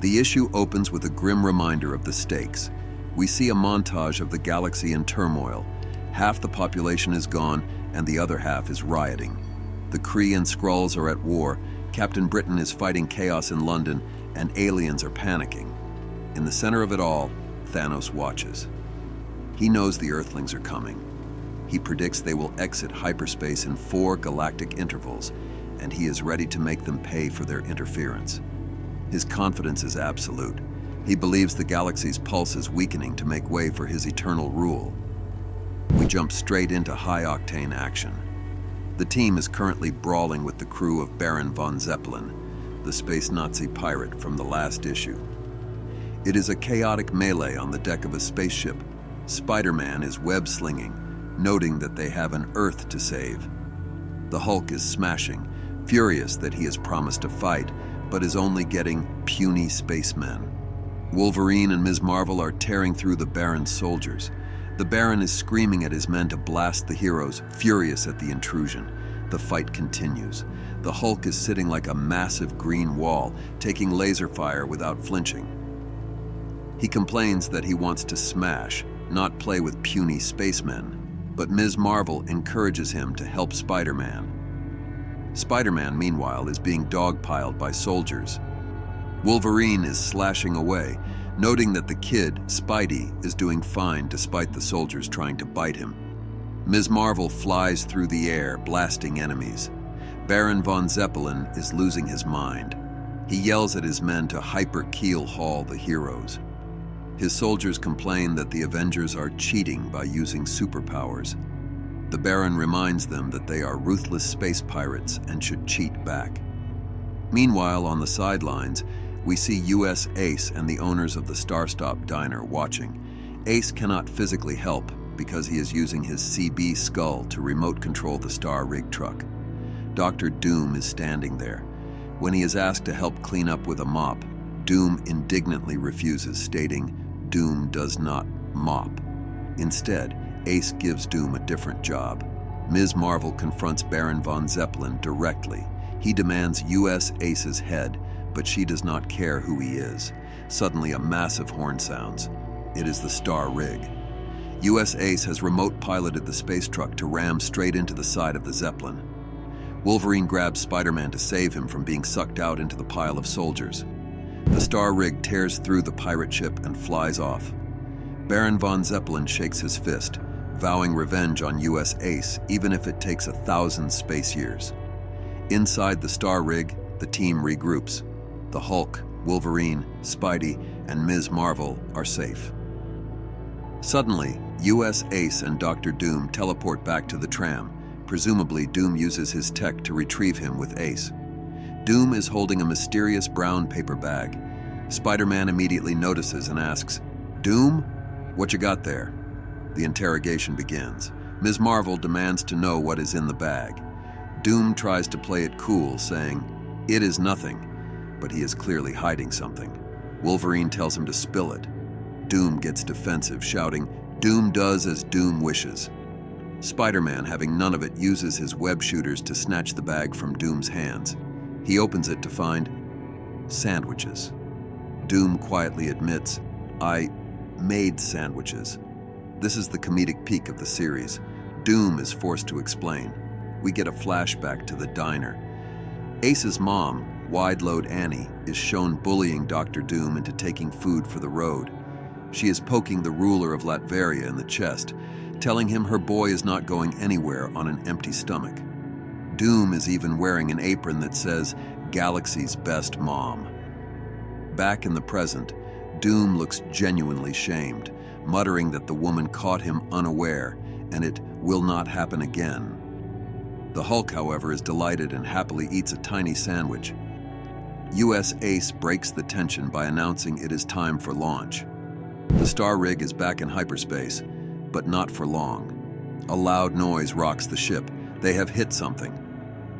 The issue opens with a grim reminder of the stakes. We see a montage of the galaxy in turmoil. Half the population is gone, and the other half is rioting. The Kree and Skrulls are at war, Captain Britain is fighting chaos in London, and aliens are panicking. In the center of it all, Thanos watches. He knows the Earthlings are coming. He predicts they will exit hyperspace in 4 galactic intervals, and he is ready to make them pay for their interference. His confidence is absolute. He believes the galaxy's pulse is weakening to make way for his eternal rule. We jump straight into high-octane action. The team is currently brawling with the crew of Baron von Zeppelin, the space Nazi pirate from the last issue. It is a chaotic melee on the deck of a spaceship. Spider-Man is web-slinging, noting that they have an Earth to save. The Hulk is smashing, furious that he has promised to fight, but is only getting puny spacemen. Wolverine and Ms. Marvel are tearing through the Baron's soldiers. The Baron is screaming at his men to blast the heroes, furious at the intrusion. The fight continues. The Hulk is sitting like a massive green wall, taking laser fire without flinching. He complains that he wants to smash, not play with puny spacemen, but Ms. Marvel encourages him to help Spider-Man. Spider-Man, meanwhile, is being dogpiled by soldiers. Wolverine is slashing away, noting that the kid, Spidey, is doing fine despite the soldiers trying to bite him. Ms. Marvel flies through the air, blasting enemies. Baron von Zeppelin is losing his mind. He yells at his men to hyper-keel haul the heroes. His soldiers complain that the Avengers are cheating by using superpowers. The Baron reminds them that they are ruthless space pirates and should cheat back. Meanwhile, on the sidelines, we see US Ace and the owners of the Star Stop diner watching. Ace cannot physically help because he is using his CB skull to remote control the Star Rig truck. Dr. Doom is standing there. When he is asked to help clean up with a mop, Doom indignantly refuses, stating, "Doom does not mop." Instead, Ace gives Doom a different job. Ms. Marvel confronts Baron von Zeppelin directly. He demands US Ace's head, but she does not care who he is. Suddenly, a massive horn sounds. It is the Star Rig. US Ace has remote piloted the space truck to ram straight into the side of the Zeppelin. Wolverine grabs Spider-Man to save him from being sucked out into the pile of soldiers. The Star Rig tears through the pirate ship and flies off. Baron von Zeppelin shakes his fist, vowing revenge on US Ace, even if it takes 1,000 space years. Inside the Star Rig, the team regroups. The Hulk, Wolverine, Spidey, and Ms. Marvel are safe. Suddenly, US Ace and Dr. Doom teleport back to the tram. Presumably, Doom uses his tech to retrieve him with Ace. Doom is holding a mysterious brown paper bag. Spider-Man immediately notices and asks, "Doom, what you got there?" The interrogation begins. Ms. Marvel demands to know what is in the bag. Doom tries to play it cool, saying, "It is nothing," but he is clearly hiding something. Wolverine tells him to spill it. Doom gets defensive, shouting, "Doom does as Doom wishes." Spider-Man, having none of it, uses his web shooters to snatch the bag from Doom's hands. He opens it to find sandwiches. Doom quietly admits, "I made sandwiches." This is the comedic peak of the series. Doom is forced to explain. We get a flashback to the diner. Ace's mom, Wide-Load Annie, is shown bullying Dr. Doom into taking food for the road. She is poking the ruler of Latveria in the chest, telling him her boy is not going anywhere on an empty stomach. Doom is even wearing an apron that says, "Galaxy's Best Mom." Back in the present, Doom looks genuinely shamed, muttering that the woman caught him unaware and it will not happen again. The Hulk, however, is delighted and happily eats a tiny sandwich. US Ace breaks the tension by announcing it is time for launch. The Star Rig is back in hyperspace, but not for long. A loud noise rocks the ship. They have hit something.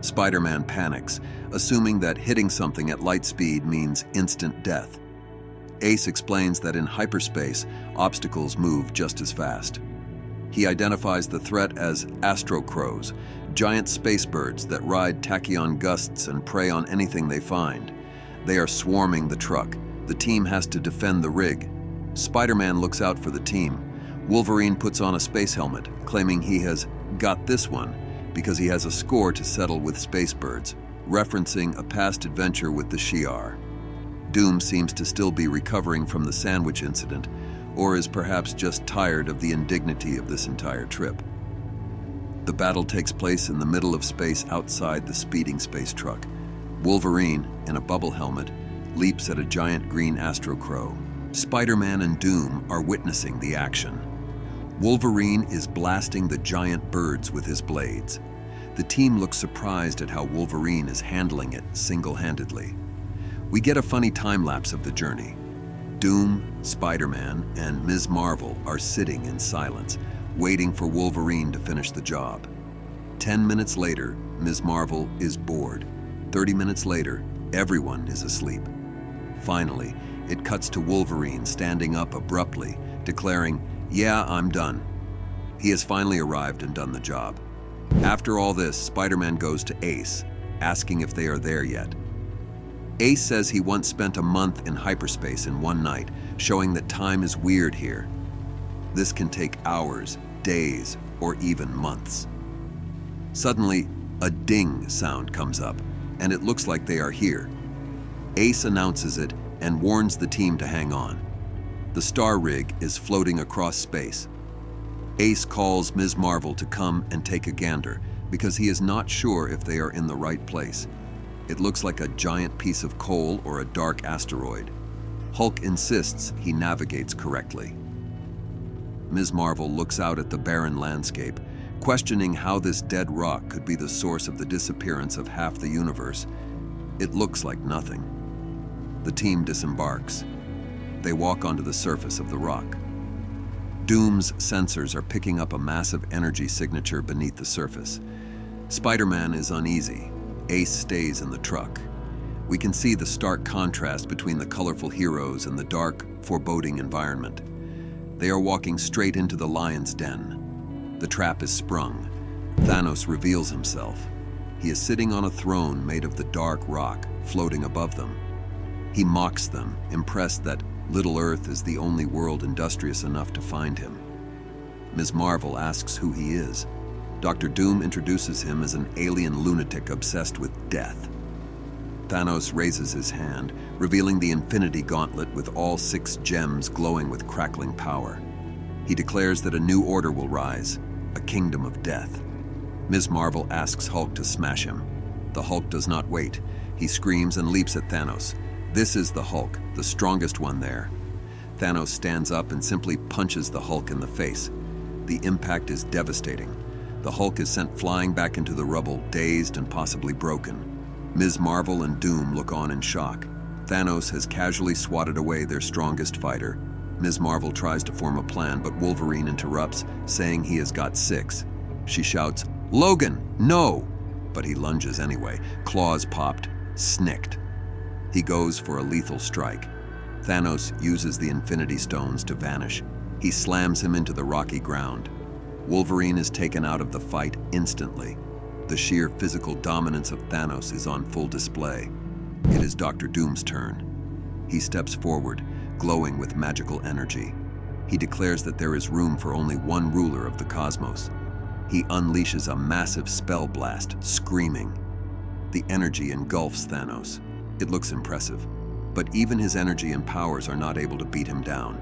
Spider-Man panics, assuming that hitting something at light speed means instant death. Ace explains that in hyperspace, obstacles move just as fast. He identifies the threat as astrocrows, giant space birds that ride tachyon gusts and prey on anything they find. They are swarming the truck, The team has to defend the rig. Spider-Man looks out for the team. Wolverine puts on a space helmet, claiming he has got this one because he has a score to settle with space birds, referencing a past adventure with the Shi'ar. Doom seems to still be recovering from the sandwich incident, or is perhaps just tired of the indignity of this entire trip. The battle takes place in the middle of space outside the speeding space truck. Wolverine, in a bubble helmet, leaps at a giant green astrocrow. Spider-Man and Doom are witnessing the action. Wolverine is blasting the giant birds with his blades. The team looks surprised at how Wolverine is handling it single-handedly. We get a funny time-lapse of the journey. Doom, Spider-Man, and Ms. Marvel are sitting in silence, waiting for Wolverine to finish the job. 10 minutes later, Ms. Marvel is bored. 30 minutes later, everyone is asleep. Finally, it cuts to Wolverine standing up abruptly, declaring, "Yeah, I'm done." He has finally arrived and done the job. After all this, Spider-Man goes to Ace, asking if they are there yet. Ace says he once spent a month in hyperspace in one night, showing that time is weird here. This can take hours, days, or even months. Suddenly, a ding sound comes up, and it looks like they are here. Ace announces it and warns the team to hang on. The star rig is floating across space. Ace calls Ms. Marvel to come and take a gander because he is not sure if they are in the right place. It looks like a giant piece of coal or a dark asteroid. Hulk insists he navigates correctly. Ms. Marvel looks out at the barren landscape, questioning how this dead rock could be the source of the disappearance of half the universe. It looks like nothing. The team disembarks. They walk onto the surface of the rock. Doom's sensors are picking up a massive energy signature beneath the surface. Spider-Man is uneasy. Ace stays in the truck. We can see the stark contrast between the colorful heroes and the dark, foreboding environment. They are walking straight into the lion's den. The trap is sprung. Thanos reveals himself. He is sitting on a throne made of the dark rock, floating above them. He mocks them, impressed that Little Earth is the only world industrious enough to find him. Ms. Marvel asks who he is. Dr. Doom introduces him as an alien lunatic obsessed with death. Thanos raises his hand, revealing the Infinity Gauntlet with all 6 gems glowing with crackling power. He declares that a new order will rise, a kingdom of death. Ms. Marvel asks Hulk to smash him. The Hulk does not wait. He screams and leaps at Thanos. This is the Hulk, the strongest one there. Thanos stands up and simply punches the Hulk in the face. The impact is devastating. The Hulk is sent flying back into the rubble, dazed and possibly broken. Ms. Marvel and Doom look on in shock. Thanos has casually swatted away their strongest fighter. Ms. Marvel tries to form a plan, but Wolverine interrupts, saying he has got 6. She shouts, "Logan, no!" But he lunges anyway, claws popped, snicked. He goes for a lethal strike. Thanos uses the Infinity Stones to vanish. He slams him into the rocky ground. Wolverine is taken out of the fight instantly. The sheer physical dominance of Thanos is on full display. It is Dr. Doom's turn. He steps forward, glowing with magical energy. He declares that there is room for only one ruler of the cosmos. He unleashes a massive spell blast, screaming. The energy engulfs Thanos. It looks impressive, but even his energy and powers are not able to beat him down.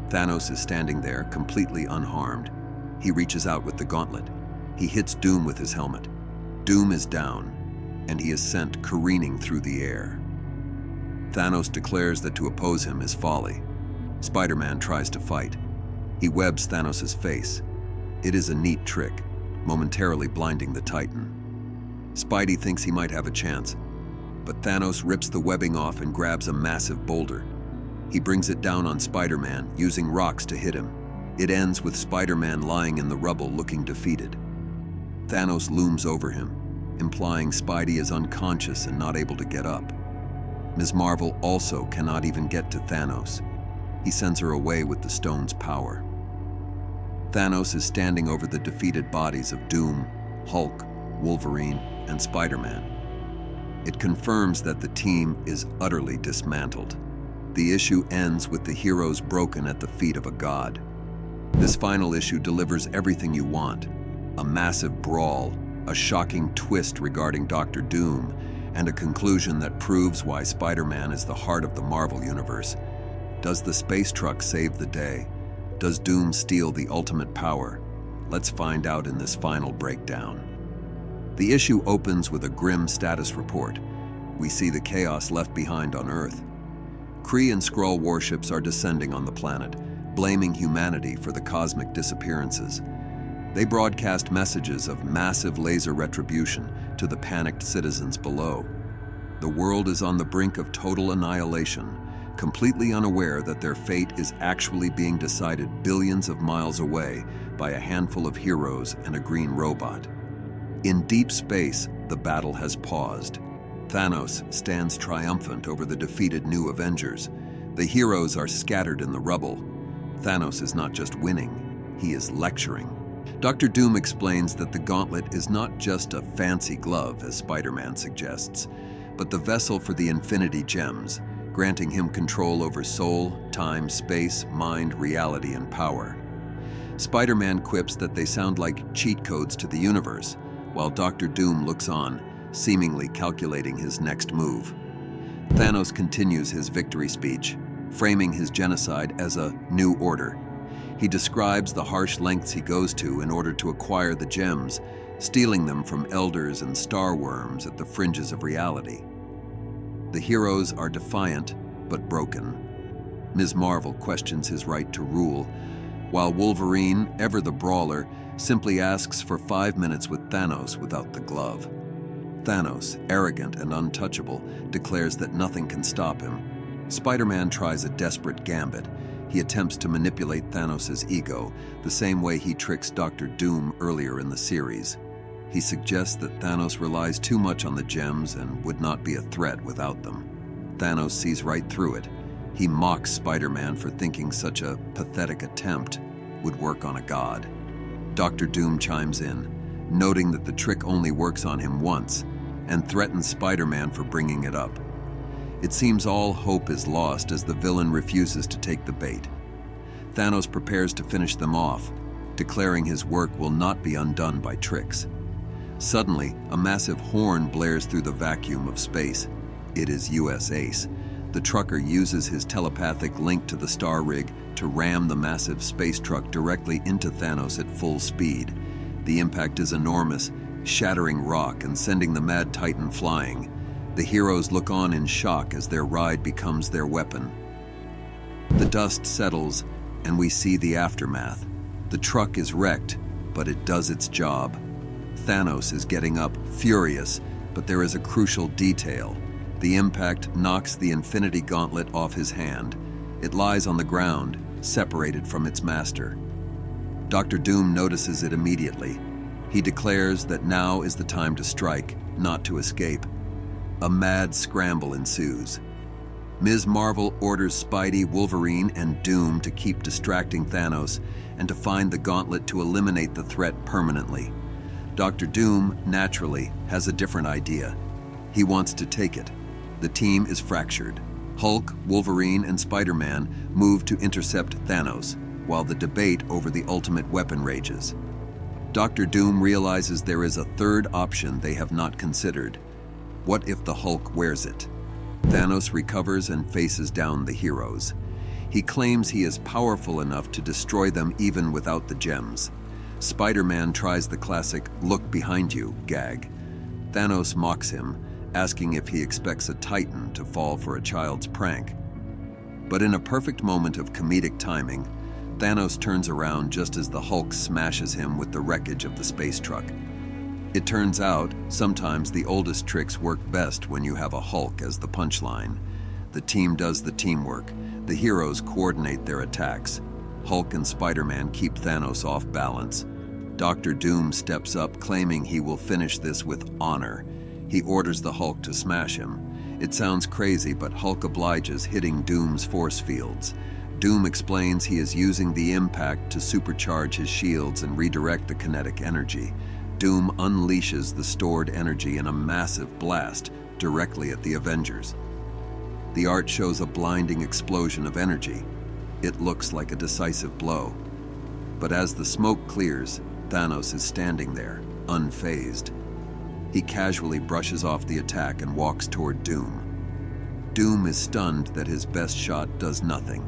Thanos is standing there, completely unharmed. He reaches out with the gauntlet. He hits Doom with his helmet. Doom is down, and he is sent careening through the air. Thanos declares that to oppose him is folly. Spider-Man tries to fight. He webs Thanos' face. It is a neat trick, momentarily blinding the Titan. Spidey thinks he might have a chance, but Thanos rips the webbing off and grabs a massive boulder. He brings it down on Spider-Man, using rocks to hit him. It ends with Spider-Man lying in the rubble looking defeated. Thanos looms over him, implying Spidey is unconscious and not able to get up. Ms. Marvel also cannot even get to Thanos. He sends her away with the stone's power. Thanos is standing over the defeated bodies of Doom, Hulk, Wolverine, and Spider-Man. It confirms that the team is utterly dismantled. The issue ends with the heroes broken at the feet of a god. This final issue delivers everything you want: a massive brawl, a shocking twist regarding Doctor Doom, and a conclusion that proves why Spider-Man is the heart of the Marvel Universe. Does the space truck save the day? Does Doom steal the ultimate power? Let's find out in this final breakdown. The issue opens with a grim status report. We see the chaos left behind on Earth. Kree and Skrull warships are descending on the planet, blaming humanity for the cosmic disappearances. They broadcast messages of massive laser retribution to the panicked citizens below. The world is on the brink of total annihilation, completely unaware that their fate is actually being decided billions of miles away by a handful of heroes and a green robot. In deep space, the battle has paused. Thanos stands triumphant over the defeated new Avengers. The heroes are scattered in the rubble. Thanos is not just winning, he is lecturing. Dr. Doom explains that the gauntlet is not just a fancy glove, as Spider-Man suggests, but the vessel for the Infinity Gems, granting him control over soul, time, space, mind, reality, and power. Spider-Man quips that they sound like cheat codes to the universe, while Dr. Doom looks on, seemingly calculating his next move. Thanos continues his victory speech, framing his genocide as a new order. He describes the harsh lengths he goes to in order to acquire the gems, stealing them from elders and starworms at the fringes of reality. The heroes are defiant, but broken. Ms. Marvel questions his right to rule, while Wolverine, ever the brawler, simply asks for 5 minutes with Thanos without the glove. Thanos, arrogant and untouchable, declares that nothing can stop him. Spider-Man tries a desperate gambit. He attempts to manipulate Thanos' ego, the same way he tricks Dr. Doom earlier in the series. He suggests that Thanos relies too much on the gems and would not be a threat without them. Thanos sees right through it. He mocks Spider-Man for thinking such a pathetic attempt would work on a god. Dr. Doom chimes in, noting that the trick only works on him once, and threatens Spider-Man for bringing it up. It seems all hope is lost as the villain refuses to take the bait. Thanos prepares to finish them off, declaring his work will not be undone by tricks. Suddenly, a massive horn blares through the vacuum of space. It is US Ace. The trucker uses his telepathic link to the star rig to ram the massive space truck directly into Thanos at full speed. The impact is enormous, shattering rock and sending the Mad Titan flying. The heroes look on in shock as their ride becomes their weapon. The dust settles, and we see the aftermath. The truck is wrecked, but it does its job. Thanos is getting up, furious, but there is a crucial detail. The impact knocks the Infinity Gauntlet off his hand. It lies on the ground, separated from its master. Dr. Doom notices it immediately. He declares that now is the time to strike, not to escape. A mad scramble ensues. Ms. Marvel orders Spidey, Wolverine, and Doom to keep distracting Thanos and to find the gauntlet to eliminate the threat permanently. Dr. Doom, naturally, has a different idea. He wants to take it. The team is fractured. Hulk, Wolverine, and Spider-Man move to intercept Thanos, while the debate over the ultimate weapon rages. Dr. Doom realizes there is a third option they have not considered. What if the Hulk wears it? Thanos recovers and faces down the heroes. He claims he is powerful enough to destroy them even without the gems. Spider-Man tries the classic "look behind you" gag. Thanos mocks him, asking if he expects a Titan to fall for a child's prank. But in a perfect moment of comedic timing, Thanos turns around just as the Hulk smashes him with the wreckage of the space truck. It turns out, sometimes the oldest tricks work best when you have a Hulk as the punchline. The team does the teamwork. The heroes coordinate their attacks. Hulk and Spider-Man keep Thanos off balance. Dr. Doom steps up, claiming he will finish this with honor. He orders the Hulk to smash him. It sounds crazy, but Hulk obliges, hitting Doom's force fields. Doom explains he is using the impact to supercharge his shields and redirect the kinetic energy. Doom unleashes the stored energy in a massive blast directly at the Avengers. The art shows a blinding explosion of energy. It looks like a decisive blow. But as the smoke clears, Thanos is standing there, unfazed. He casually brushes off the attack and walks toward Doom. Doom is stunned that his best shot does nothing.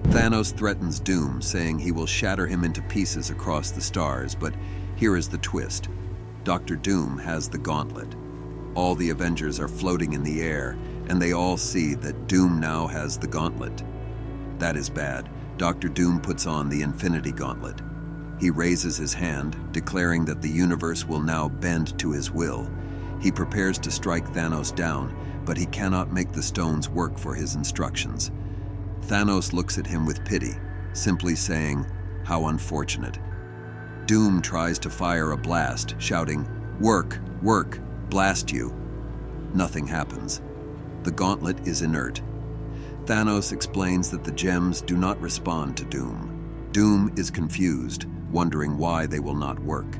Thanos threatens Doom, saying he will shatter him into pieces across the stars, but here is the twist. Dr. Doom has the gauntlet. All the Avengers are floating in the air, and they all see that Doom now has the gauntlet. That is bad. Dr. Doom puts on the Infinity Gauntlet. He raises his hand, declaring that the universe will now bend to his will. He prepares to strike Thanos down, but he cannot make the stones work for his instructions. Thanos looks at him with pity, simply saying, "How unfortunate." Doom tries to fire a blast, shouting, "Work, work, blast you." Nothing happens. The gauntlet is inert. Thanos explains that the gems do not respond to Doom. Doom is confused, wondering why they will not work.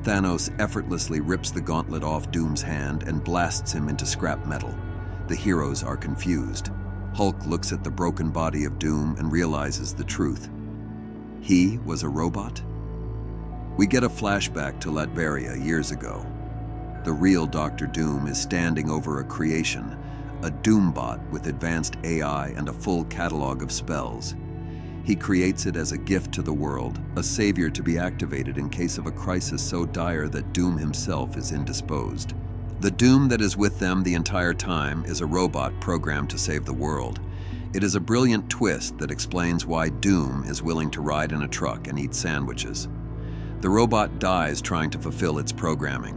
Thanos effortlessly rips the gauntlet off Doom's hand and blasts him into scrap metal. The heroes are confused. Hulk looks at the broken body of Doom and realizes the truth. He was a robot? We get a flashback to Latveria years ago. The real Dr. Doom is standing over a creation, a Doombot with advanced AI and a full catalog of spells. He creates it as a gift to the world, a savior to be activated in case of a crisis so dire that Doom himself is indisposed. The Doom that is with them the entire time is a robot programmed to save the world. It is a brilliant twist that explains why Doom is willing to ride in a truck and eat sandwiches. The robot dies trying to fulfill its programming.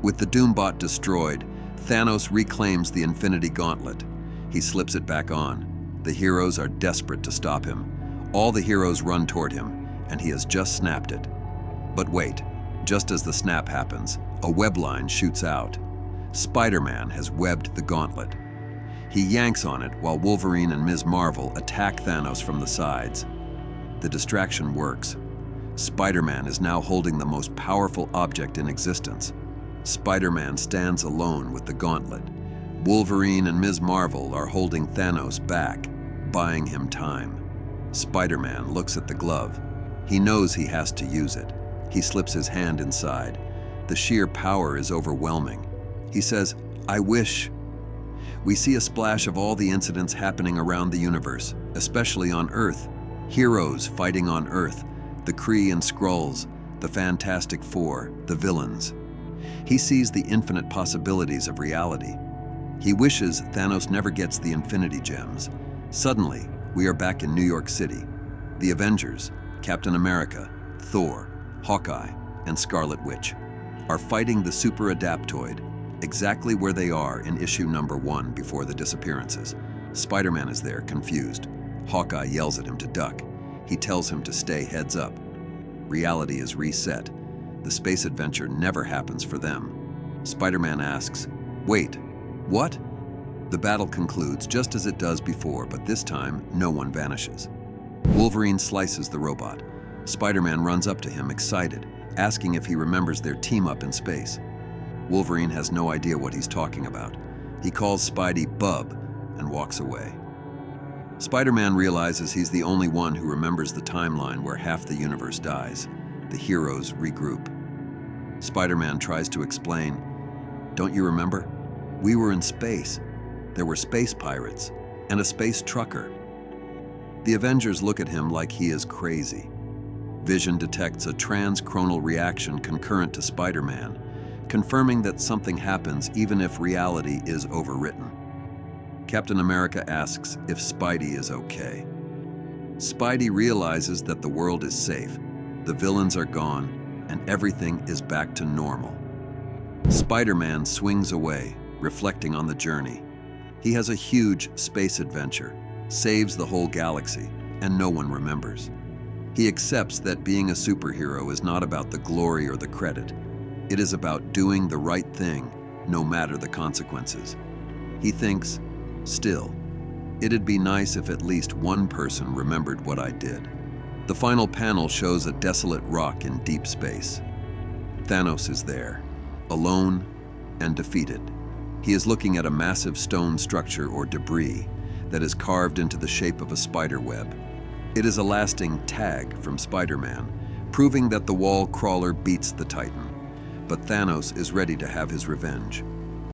With the Doombot destroyed, Thanos reclaims the Infinity Gauntlet. He slips it back on. The heroes are desperate to stop him. All the heroes run toward him, and he has just snapped it. But wait, just as the snap happens, a web line shoots out. Spider-Man has webbed the gauntlet. He yanks on it while Wolverine and Ms. Marvel attack Thanos from the sides. The distraction works. Spider-Man is now holding the most powerful object in existence. Spider-Man stands alone with the gauntlet. Wolverine and Ms. Marvel are holding Thanos back, buying him time. Spider-Man looks at the glove. He knows he has to use it. He slips his hand inside. The sheer power is overwhelming. He says, "I wish." We see a splash of all the incidents happening around the universe, especially on Earth. Heroes fighting on Earth, the Kree and Skrulls, the Fantastic Four, the villains. He sees the infinite possibilities of reality. He wishes Thanos never gets the Infinity Gems. Suddenly, we are back in New York City. The Avengers, Captain America, Thor, Hawkeye, and Scarlet Witch are fighting the Super Adaptoid, exactly where they are in issue number 1 before the disappearances. Spider-Man is there, confused. Hawkeye yells at him to duck. He tells him to stay heads up. Reality is reset. The space adventure never happens for them. Spider-Man asks, "Wait, what?" The battle concludes just as it does before, but this time, no one vanishes. Wolverine slices the robot. Spider-Man runs up to him, excited, asking if he remembers their team-up in space. Wolverine has no idea what he's talking about. He calls Spidey Bub and walks away. Spider-Man realizes he's the only one who remembers the timeline where half the universe dies. The heroes regroup. Spider-Man tries to explain, "Don't you remember? We were in space. There were space pirates and a space trucker." The Avengers look at him like he is crazy. Vision detects a transchronal reaction concurrent to Spider-Man, confirming that something happens even if reality is overwritten. Captain America asks if Spidey is okay. Spidey realizes that the world is safe, the villains are gone, and everything is back to normal. Spider-Man swings away, reflecting on the journey. He has a huge space adventure, saves the whole galaxy, and no one remembers. He accepts that being a superhero is not about the glory or the credit. It is about doing the right thing, no matter the consequences. He thinks, still, it'd be nice if at least one person remembered what I did. The final panel shows a desolate rock in deep space. Thanos is there, alone and defeated. He is looking at a massive stone structure or debris, that is carved into the shape of a spider web. It is a lasting tag from Spider-Man, proving that the wall crawler beats the Titan. But Thanos is ready to have his revenge.